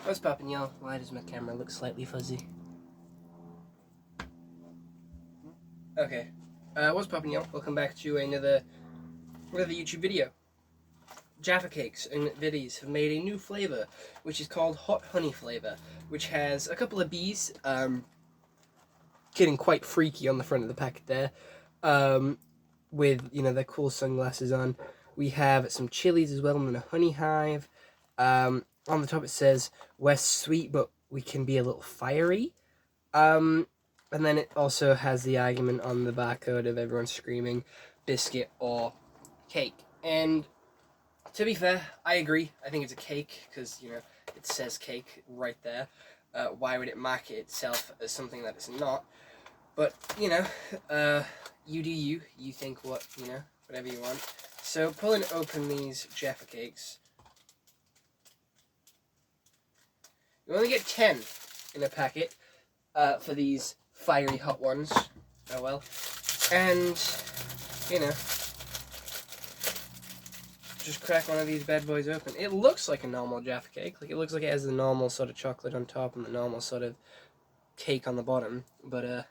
What's poppin', y'all? Why does my camera look slightly fuzzy? Okay. What's poppin', y'all? Welcome back to another YouTube video. Jaffa Cakes and Viddies have made a new flavor, which is called Hot Honey flavor, which has a couple of bees, getting quite freaky on the front of the packet there, with, you know, their cool sunglasses on. We have some chilies as well, and then a honey hive. On the top it says, we're sweet, but we can be a little fiery. And then it also has the argument on the barcode of everyone screaming biscuit or cake. And to be fair, I agree. I think it's a cake because, you know, it says cake right there. Why would it market itself as something that it's not? But, you know, you do you. You think what, you know, whatever you want. So, pulling open these Jaffa cakes. You only get 10 in a packet for these fiery hot ones. Oh well. And, you know, just crack one of these bad boys open. It looks like a normal Jaffa cake. Like, it looks like it has the normal sort of chocolate on top and the normal sort of cake on the bottom. But,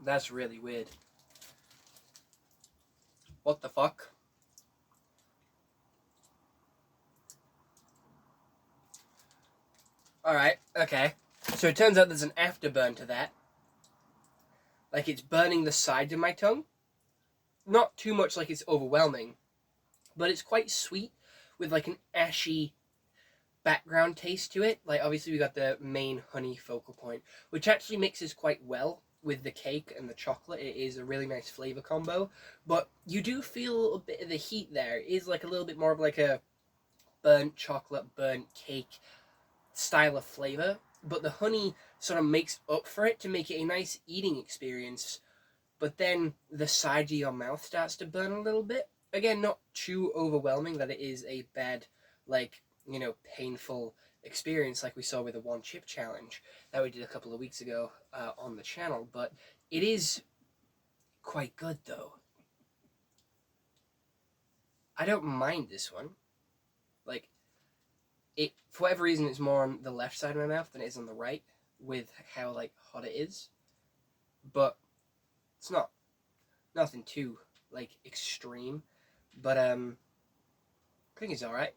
That's really weird. What the fuck? Alright, okay. So it turns out there's an afterburn to that. Like, it's burning the sides of my tongue. Not too much like it's overwhelming, but it's quite sweet with like an ashy background taste to it. Like, obviously we got the main honey focal point, which actually mixes quite well with the cake and the chocolate. It is a really nice flavor combo, but you do feel a bit of the heat there. It is like a little bit more of like a burnt chocolate, burnt cake style of flavor, but the honey sort of makes up for it to make it a nice eating experience. But then the side of your mouth starts to burn a little bit. Again, not too overwhelming that it is a bad, like, you know, painful experience like we saw with the one chip challenge that we did a couple of weeks ago on the channel. But it is quite good, though. I don't mind this one. Like, it, for whatever reason, it's more on the left side of my mouth than it is on the right with how, like, hot it is. But it's nothing too, like, extreme. But, I think it's alright.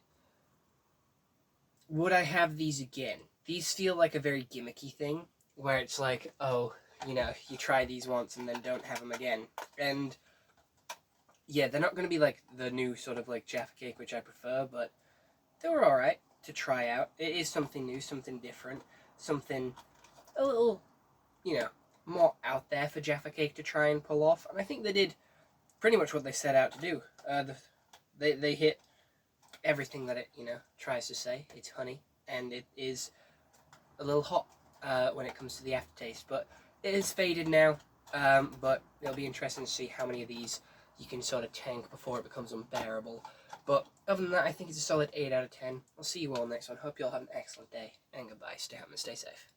Would I have these again? These feel like a very gimmicky thing, where it's like, oh, you know, you try these once and then don't have them again. And, yeah, they're not going to be like the new sort of, like, Jaffa cake, which I prefer, but they were alright to try out. It is something new, something different, something a little, you know, more out there for Jaffa cake to try and pull off. And I think they did pretty much what they set out to do. They hit everything that it, you know, tries to say. It's honey, and it is a little hot when it comes to the aftertaste, but it is faded now. But it'll be interesting to see how many of these you can sort of tank before it becomes unbearable. But other than that, I think it's a solid 8 out of 10. I'll see you all next one. Hope you all have an excellent day, and goodbye. Stay home and stay safe.